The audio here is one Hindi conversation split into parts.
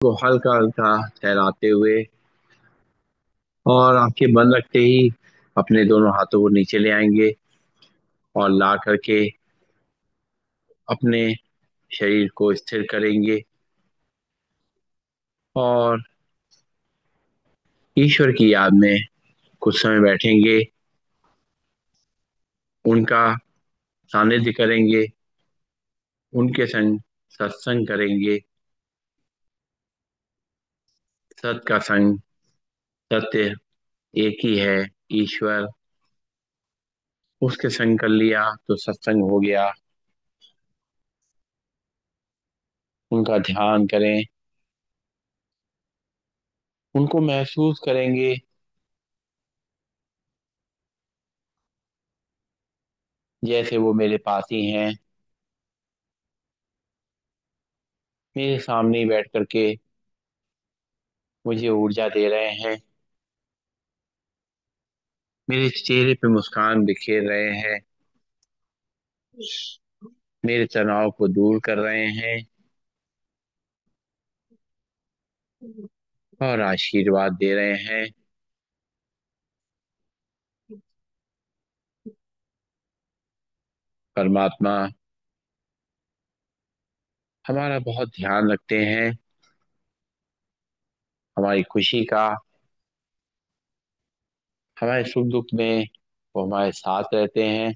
को हल्का हल्का सहलाते हुए और आंखें बंद रखते ही अपने दोनों हाथों को नीचे ले आएंगे और ला करके अपने शरीर को स्थिर करेंगे और ईश्वर की याद में कुछ समय बैठेंगे। उनका सानिध्य करेंगे, उनके संग सत्संग करेंगे। सत का संग, सत्य एक ही है, ईश्वर। उसके संग कर लिया तो सत्संग हो गया। उनका ध्यान करें, उनको महसूस करेंगे जैसे वो मेरे पास ही हैं, मेरे सामने ही बैठ करके मुझे ऊर्जा दे रहे हैं, मेरे चेहरे पे मुस्कान बिखेर रहे हैं, मेरे तनाव को दूर कर रहे हैं और आशीर्वाद दे रहे हैं। परमात्मा हमारा बहुत ध्यान रखते हैं, हमारी खुशी का, हमारे सुख दुख में वो हमारे साथ रहते हैं।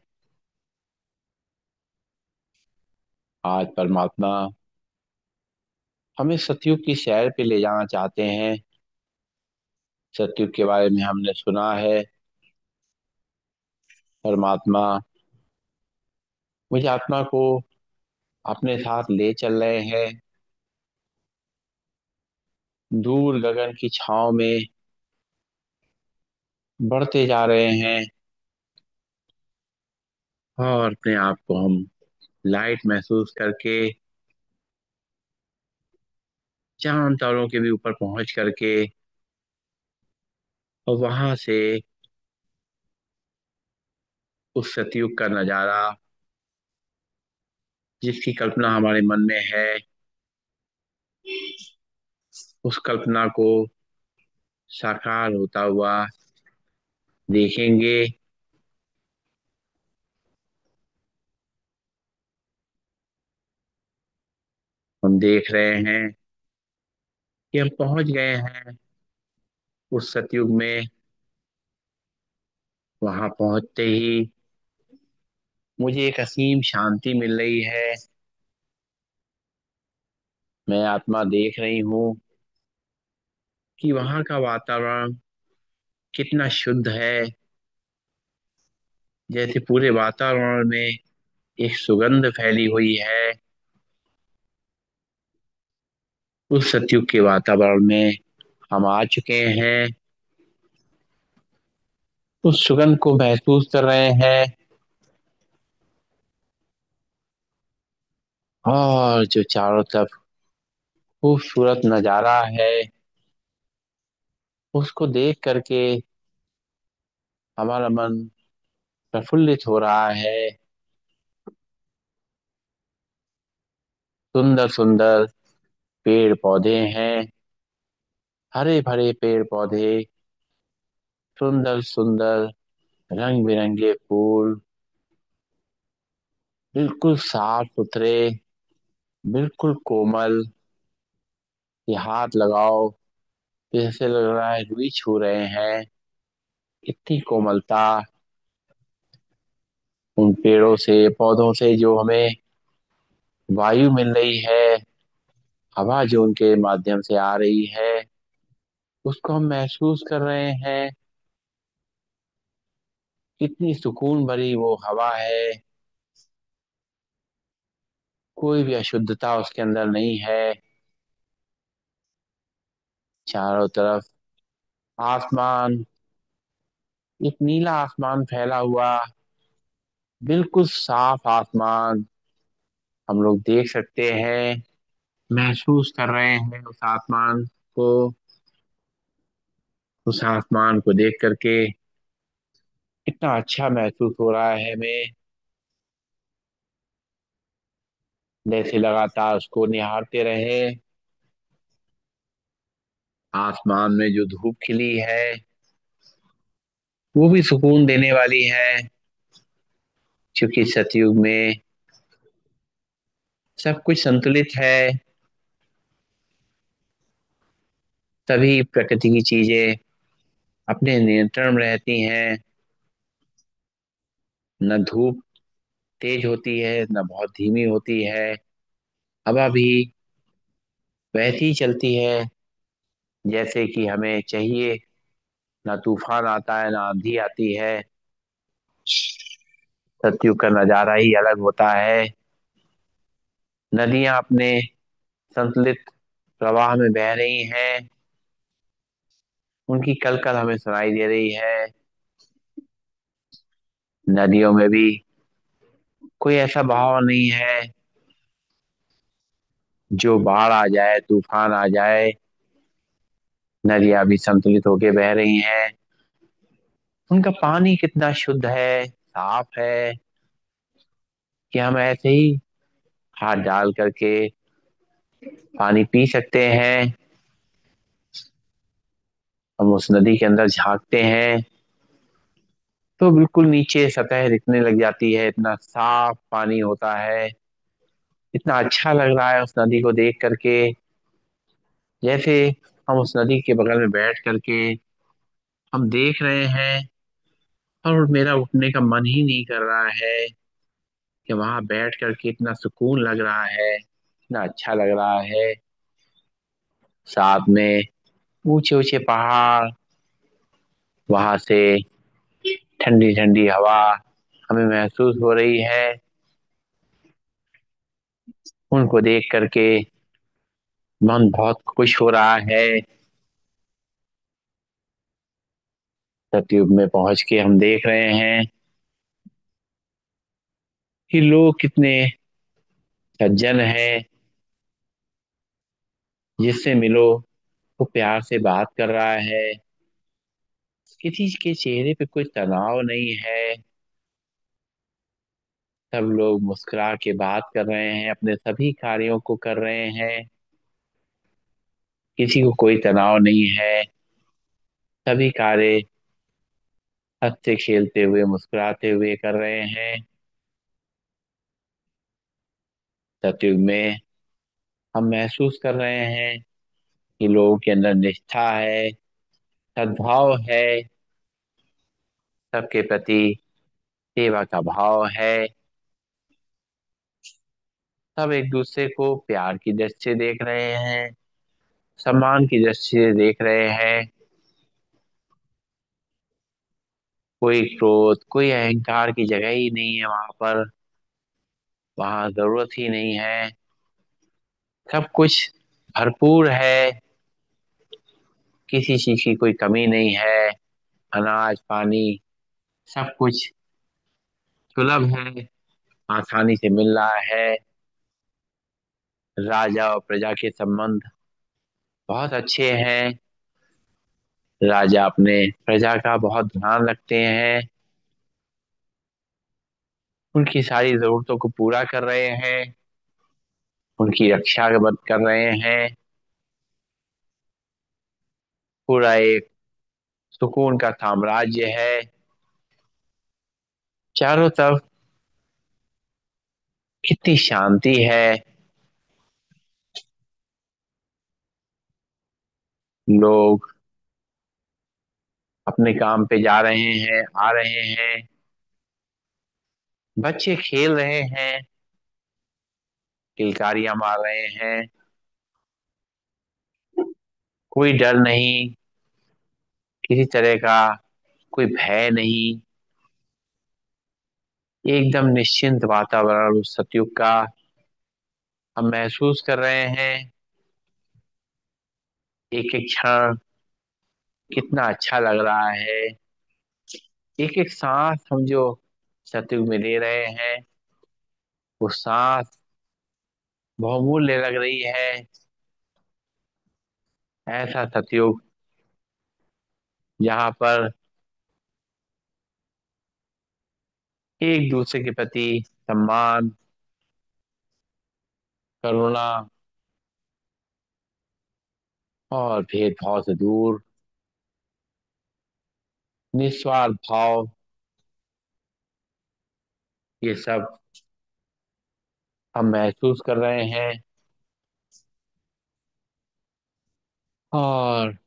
आज परमात्मा हमें सतयुग की सैर पे ले जाना चाहते हैं। सतयुग के बारे में हमने सुना है। परमात्मा मुझे आत्मा को अपने साथ ले चल रहे हैं, दूर गगन की छाव में बढ़ते जा रहे हैं और अपने आप को हम लाइट महसूस करके चांद तारों के भी ऊपर पहुंच करके और वहां से उस सतयुग का नजारा जिसकी कल्पना हमारे मन में है, उस कल्पना को साकार होता हुआ देखेंगे। हम देख रहे हैं कि हम पहुंच गए हैं उस सतयुग में। वहां पहुंचते ही मुझे एक असीम शांति मिल रही है। मैं आत्मा देख रही हूँ कि वहां का वातावरण कितना शुद्ध है, जैसे पूरे वातावरण में एक सुगंध फैली हुई है। उस सतयुग के वातावरण में हम आ चुके हैं, उस सुगंध को महसूस कर रहे हैं और जो चारों तरफ खूबसूरत नजारा है उसको देख करके हमारा मन प्रफुल्लित हो रहा है। सुंदर सुंदर पेड़ पौधे हैं, हरे भरे पेड़ पौधे, सुंदर सुंदर रंग बिरंगे फूल, बिल्कुल साफ सुथरे, बिल्कुल कोमल। ये हाथ लगाओ जैसे लग रहा है रुई छू रहे हैं। इतनी कोमलता उन पेड़ों से, पौधों से जो हमें वायु मिल रही है, हवा जो उनके माध्यम से आ रही है, उसको हम महसूस कर रहे हैं। कितनी सुकून भरी वो हवा है, कोई भी अशुद्धता उसके अंदर नहीं है। चारों तरफ आसमान, एक नीला आसमान फैला हुआ, बिल्कुल साफ आसमान हम लोग देख सकते हैं, महसूस कर रहे हैं उस आसमान को। उस आसमान को देख करके कितना अच्छा महसूस हो रहा है हमें, जैसे लगातार उसको निहारते रहे। आसमान में जो धूप खिली है वो भी सुकून देने वाली है, क्योंकि सतयुग में सब कुछ संतुलित है। सभी प्रकृति की चीजें अपने नियंत्रण में रहती हैं। न धूप तेज होती है, न बहुत धीमी होती है। हवा भी वैसी ही चलती है जैसे कि हमें चाहिए। ना तूफान आता है, ना आंधी आती है। सतयुग का नजारा ही अलग होता है। नदियां अपने संतुलित प्रवाह में बह रही हैं। उनकी कलकल हमें सुनाई दे रही है। नदियों में भी कोई ऐसा बहाव नहीं है जो बाढ़ आ जाए, तूफान आ जाए। नदियां भी संतुलित होके बह रही हैं। उनका पानी कितना शुद्ध है, साफ है, कि हम ऐसे ही हाथ डाल करके पानी पी सकते हैं। हम उस नदी के अंदर झांकते हैं तो बिल्कुल नीचे सतह दिखने लग जाती है। इतना साफ पानी होता है। इतना अच्छा लग रहा है उस नदी को देख करके, जैसे हम उस नदी के बगल में बैठ करके हम देख रहे हैं। और मेरा उठने का मन ही नहीं कर रहा है कि वहां बैठ करके इतना सुकून लग रहा है, इतना अच्छा लग रहा है। साथ में ऊंचे ऊंचे पहाड़, वहां से ठंडी ठंडी हवा हमें महसूस हो रही है। उनको देख करके मन बहुत खुश हो रहा है। सतयुग में पहुंच के हम देख रहे हैं कि लोग कितने सज्जन हैं। जिससे मिलो वो प्यार से बात कर रहा है। किसी के चेहरे पे कोई तनाव नहीं है। सब लोग मुस्कुरा के बात कर रहे हैं, अपने सभी कार्यों को कर रहे हैं। किसी को कोई तनाव नहीं है। सभी कार्य हंसते खेलते हुए, मुस्कुराते हुए कर रहे हैं। सतयुग में हम महसूस कर रहे हैं कि लोगों के अंदर निष्ठा है, सद्भाव है, सबके प्रति सेवा का भाव है। सब एक दूसरे को प्यार की दृष्टि से देख रहे हैं, सम्मान की दृष्टि से देख रहे हैं। कोई क्रोध, कोई अहंकार की जगह ही नहीं है वहां पर। वहां जरूरत ही नहीं है। सब कुछ भरपूर है। किसी चीज की कोई कमी नहीं है। अनाज पानी सब कुछ सुलभ है, आसानी से मिल रहा है। राजा और प्रजा के संबंध बहुत अच्छे हैं। राजा अपने प्रजा का बहुत ध्यान रखते हैं। उनकी सारी जरूरतों को पूरा कर रहे हैं। उनकी रक्षा कर रहे हैं। पूरा एक सुकून का साम्राज्य है। चारों तरफ कितनी शांति है। लोग अपने काम पे जा रहे हैं, आ रहे हैं। बच्चे खेल रहे हैं, किलकारियां मार रहे हैं। कोई डर नहीं, किसी तरह का कोई भय नहीं। एकदम निश्चिंत वातावरण उस सतयुग का हम महसूस कर रहे हैं। एक एक क्षण कितना अच्छा लग रहा है। एक एक सांस हम जो सतयुग में ले रहे हैं, वो सांस बहुमूल्य लग रही है। ऐसा सतयुग जहाँ पर एक दूसरे के प्रति सम्मान, करुणा और भेदभाव से दूर निस्वार्थ भाव, ये सब हम महसूस कर रहे हैं। और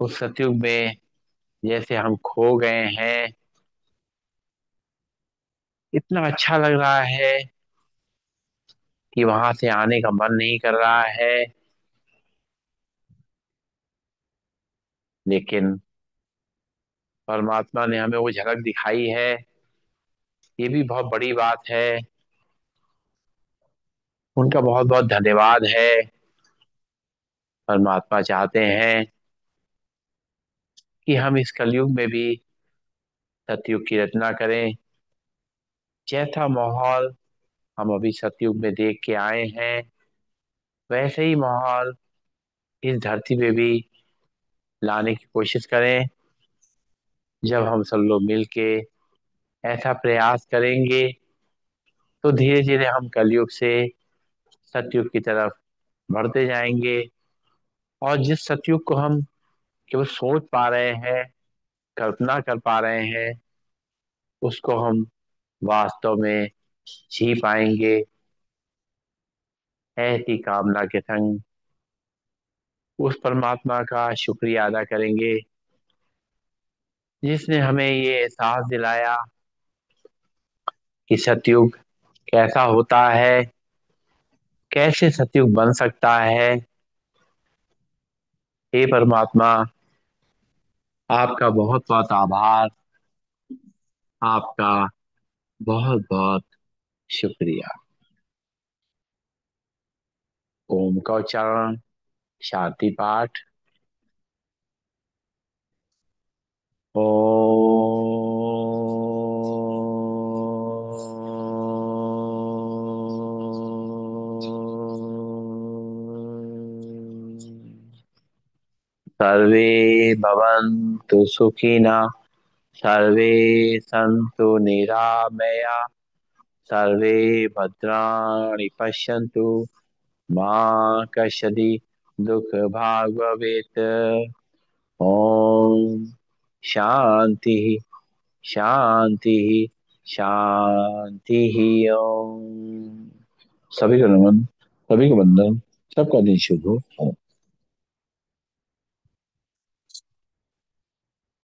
उस सतयुग में जैसे हम खो गए हैं, इतना अच्छा लग रहा है कि वहां से आने का मन नहीं कर रहा है। लेकिन परमात्मा ने हमें वो झलक दिखाई है, ये भी बहुत बड़ी बात है। उनका बहुत बहुत धन्यवाद है। परमात्मा चाहते हैं कि हम इस कलयुग में भी सतयुग की रचना करें। जैसा माहौल हम अभी सतयुग में देख के आए हैं, वैसे ही माहौल इस धरती पे भी लाने की कोशिश करें। जब हम सब लोग मिलके ऐसा प्रयास करेंगे, तो धीरे धीरे हम कलयुग से सतयुग की तरफ बढ़ते जाएंगे। और जिस सतयुग को हम केवल सोच पा रहे हैं, कल्पना कर पा रहे हैं, उसको हम वास्तव में जी पाएंगे। ऐसी कामना के संग उस परमात्मा का शुक्रिया अदा करेंगे, जिसने हमें ये एहसास दिलाया कि सतयुग कैसा होता है, कैसे सतयुग बन सकता है। हे परमात्मा, आपका बहुत बहुत आभार, आपका बहुत बहुत शुक्रिया। ओम का उच्चारण, शांति पाठ। सर्वे भवन्तु सुखिनः, सर्वे सन्तु निरामया, सर्वे भद्राणि पश्यन्तु, मा कश्चित् दुःखभाग् भवेत्। ओम शांति शांति शांति। ओम। सभी को नमन, सभी को वंदन, सबका दिन शुभ हो।